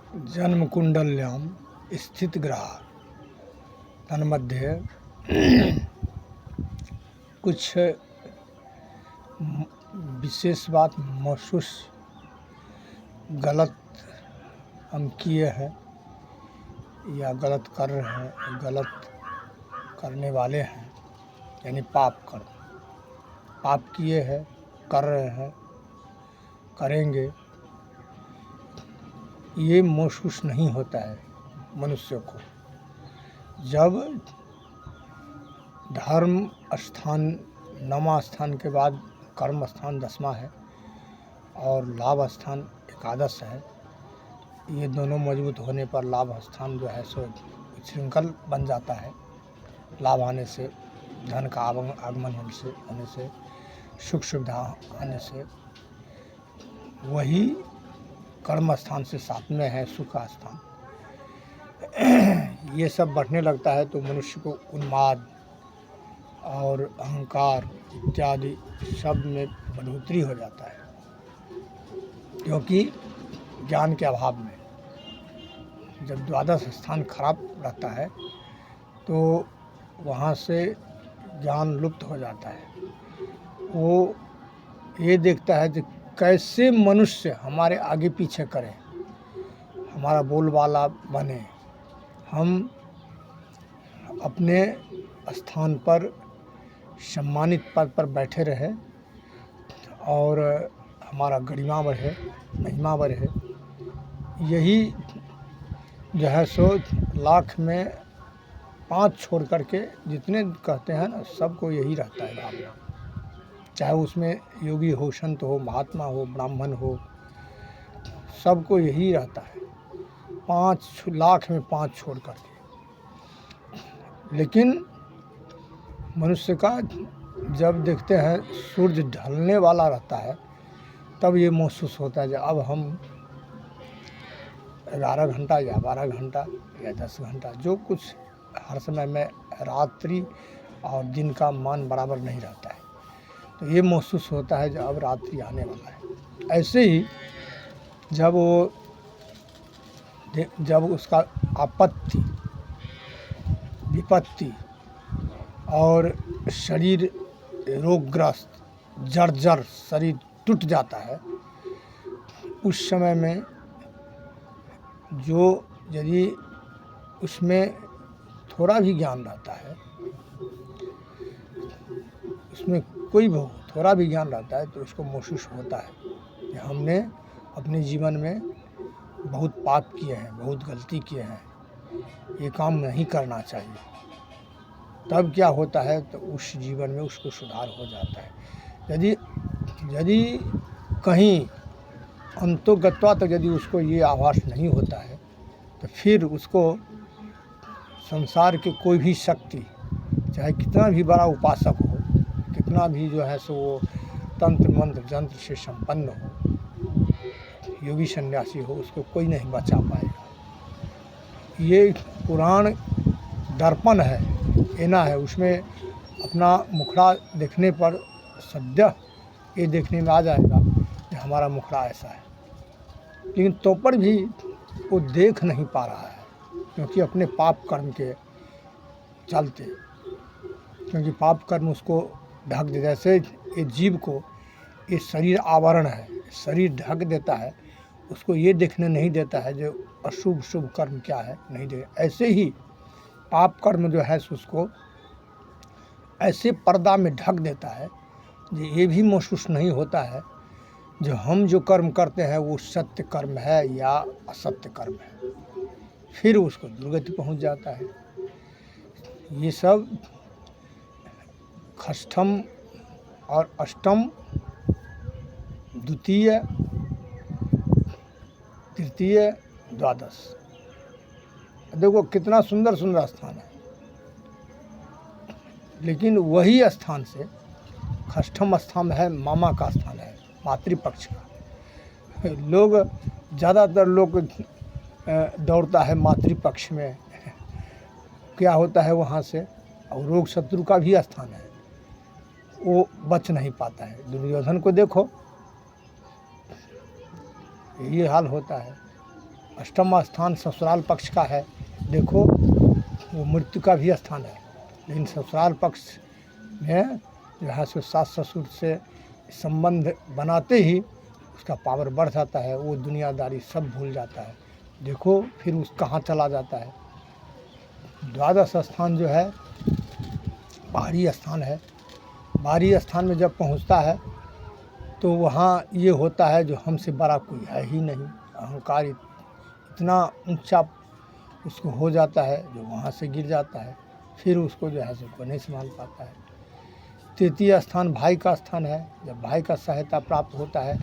जन्मकुण्डल्यां स्थितग्रह तन्मध्ये कुछ विशेष बात महसूस गलत हम किए हैं या गलत कर रहे हैं, गलत करने वाले हैं, यानी पाप किए हैं, कर रहे हैं, करेंगे, ये महसूस नहीं होता है मनुष्य को। जब धर्म स्थान 9वां स्थान के बाद कर्म स्थान 10वां है और लाभ स्थान एकादश है, ये दोनों मजबूत होने पर लाभ स्थान जो है सो श्रृंखल बन जाता है। लाभ आने से, धन का आगमन होने से, सुख सुविधा आने से, वही कर्म स्थान से साथ में है सुख का स्थान। ये सब बढ़ने लगता है तो मनुष्य को उन्माद और अहंकार इत्यादि सब में बढ़ोतरी हो जाता है, क्योंकि ज्ञान के अभाव में जब द्वादश स्थान खराब रहता है तो वहाँ से ज्ञान लुप्त हो जाता है। वो ये देखता है कि कैसे मनुष्य हमारे आगे पीछे करे, हमारा बोलबाला बने, हम अपने स्थान पर सम्मानित पद पर बैठे रहे और हमारा गरिमा बढ़े, महिमा बढ़े। यही जो है सो लाख में 5 छोड़ करके जितने कहते हैं ना, सबको यही रहता है भावना। चाहे उसमें योगी हो, संत हो, महात्मा हो, ब्राह्मण हो, सबको यही रहता है 5 लाख में 5 छोड़ करके। लेकिन मनुष्य का जब देखते हैं सूरज ढलने वाला रहता है तब ये महसूस होता है कि अब हम 11 घंटा या 12 घंटा या 10 घंटा, जो कुछ हर समय में रात्रि और दिन का मान बराबर नहीं रहता है, तो ये महसूस होता है कि अब रात्रि आने वाला है। ऐसे ही जब उसका आपत्ति, विपत्ति और शरीर रोगग्रस्त, जर्जर शरीर टूट जाता है, उस समय में जो यदि उसमें थोड़ा भी ज्ञान रहता है, उसमें कोई भी थोड़ा भी ज्ञान रहता है, तो उसको महसूस होता है कि हमने अपने जीवन में बहुत पाप किए हैं, बहुत गलती किए हैं, ये काम नहीं करना चाहिए। तब क्या होता है तो उस जीवन में उसको सुधार हो जाता है। यदि कहीं अंतोगत्वा तक यदि उसको ये आभास नहीं होता है तो फिर उसको संसार के कोई भी शक्ति, चाहे कितना भी बड़ा उपासक हो, कितना भी जो है सो वो तंत्र मंत्र जंत्र से संपन्न हो, योगी सन्यासी हो, उसको कोई नहीं बचा पाएगा। ये पुराण दर्पण है, ऐना है, उसमें अपना मुखड़ा देखने पर सद्य ये देखने में आ जाएगा कि हमारा मुखड़ा ऐसा है, लेकिन तो पर भी वो देख नहीं पा रहा है, क्योंकि अपने पाप कर्म के चलते, क्योंकि पाप कर्म उसको ढक दे। जैसे ये जीव को ये शरीर आवरण है, शरीर ढक देता है, उसको ये देखने नहीं देता है जो अशुभ शुभ कर्म क्या है, नहीं दे। ऐसे ही पाप कर्म जो है उसको ऐसे पर्दा में ढक देता है जो ये भी महसूस नहीं होता है जो हम जो कर्म करते हैं वो सत्य कर्म है या असत्य कर्म है। फिर उसको दुर्गति पहुंच जाता है। ये सब षष्ठम और अष्टम, द्वितीय, तृतीय, द्वादश, देखो कितना सुंदर सुंदर स्थान है। लेकिन वही स्थान से षष्ठम स्थान है, मामा का स्थान है, मातृपक्ष का। लोग ज़्यादातर लोग दौड़ता है मातृपक्ष में। क्या होता है वहाँ से, और रोग शत्रु का भी स्थान है, वो बच नहीं पाता है। दुर्योधन को देखो, यही हाल होता है। अष्टम स्थान ससुराल पक्ष का है। देखो वो मृत्यु का भी स्थान है, लेकिन ससुराल पक्ष में जो है सो सास ससुर से संबंध बनाते ही उसका पावर बढ़ जाता है, वो दुनियादारी सब भूल जाता है। देखो फिर उस कहाँ चला जाता है। द्वादश स्थान जो है बाहरी स्थान है। बाहरी स्थान में जब पहुंचता है तो वहाँ ये होता है जो हमसे बड़ा कोई है ही नहीं। अहंकार इतना ऊंचा उसको हो जाता है जो वहाँ से गिर जाता है, फिर उसको जो है सबको नहीं संभाल पाता है। तृतीय स्थान भाई का स्थान है। जब भाई का सहायता प्राप्त होता है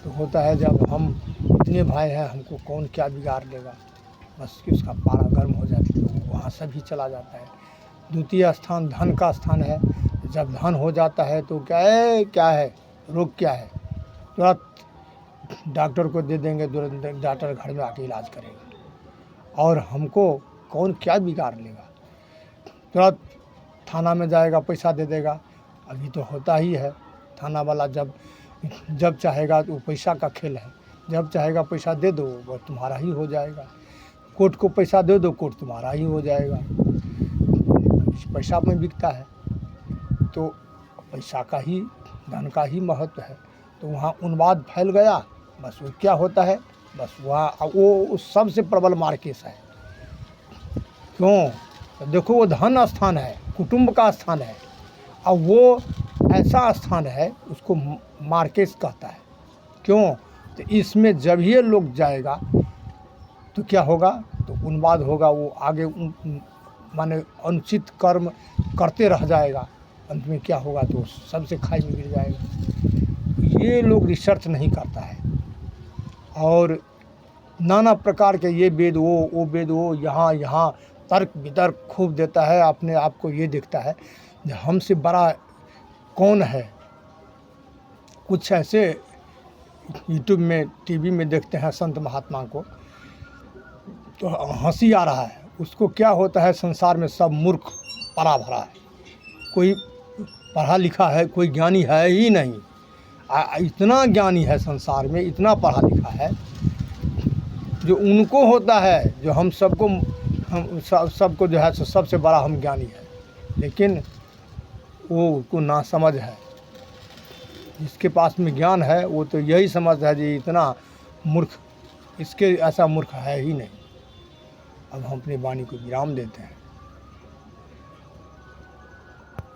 तो होता है जब हम इतने भाई हैं हमको कौन क्या बिगाड़ लेगा, बस कि उसका पारा गर्म हो जाती है तो वहाँ से भी चला जाता है। द्वितीय स्थान धन का स्थान है। जब धन हो जाता है तो क्या है रोग क्या है, तुरंत डॉक्टर को दे देंगे, तुरंत डॉक्टर घर में आके इलाज करेगा और हमको कौन क्या बिगाड़ लेगा। तुरंत थाना में जाएगा, पैसा दे देगा। अभी तो होता ही है, थाना वाला जब चाहेगा तो पैसा का खेल है, जब चाहेगा पैसा दे दो वो तुम्हारा ही हो जाएगा। कोर्ट को पैसा दे दो, कोर्ट तुम्हारा ही हो जाएगा। पैसा में बिकता है तो पैसा का ही धन का ही महत्व है। तो वहाँ उन्माद फैल गया, बस वो क्या होता है, बस वहाँ वो सबसे प्रबल मार्केस है। क्यों? तो देखो वो धन स्थान है, कुटुंब का स्थान है, और वो ऐसा स्थान है उसको मार्केस कहता है। क्यों? तो इसमें जब ये लोग जाएगा तो क्या होगा, तो उन्माद होगा, वो आगे माने अनुचित कर्म करते रह जाएगा, अंत में क्या होगा तो सबसे खाई में गिर जाएगा। ये लोग रिसर्च नहीं करता है और नाना प्रकार के ये वेद वो वेद वो यहाँ तर्क वितर्क खूब देता है। अपने आप को ये देखता है कि हमसे बड़ा कौन है। कुछ ऐसे यूट्यूब में टीवी में देखते हैं संत महात्मा को तो हंसी आ रहा है। उसको क्या होता है, संसार में सब मूर्ख पला भरा है, कोई पढ़ा लिखा है, कोई ज्ञानी है ही नहीं। इतना ज्ञानी है संसार में, इतना पढ़ा लिखा है जो उनको होता है, जो हम सबको जो है सबसे बड़ा हम ज्ञानी है, लेकिन वो उसको ना समझ है। जिसके पास में ज्ञान है वो तो यही समझता है कि इतना मूर्ख, इसके ऐसा मूर्ख है ही नहीं। अब हम अपनी वाणी को विराम देते हैं।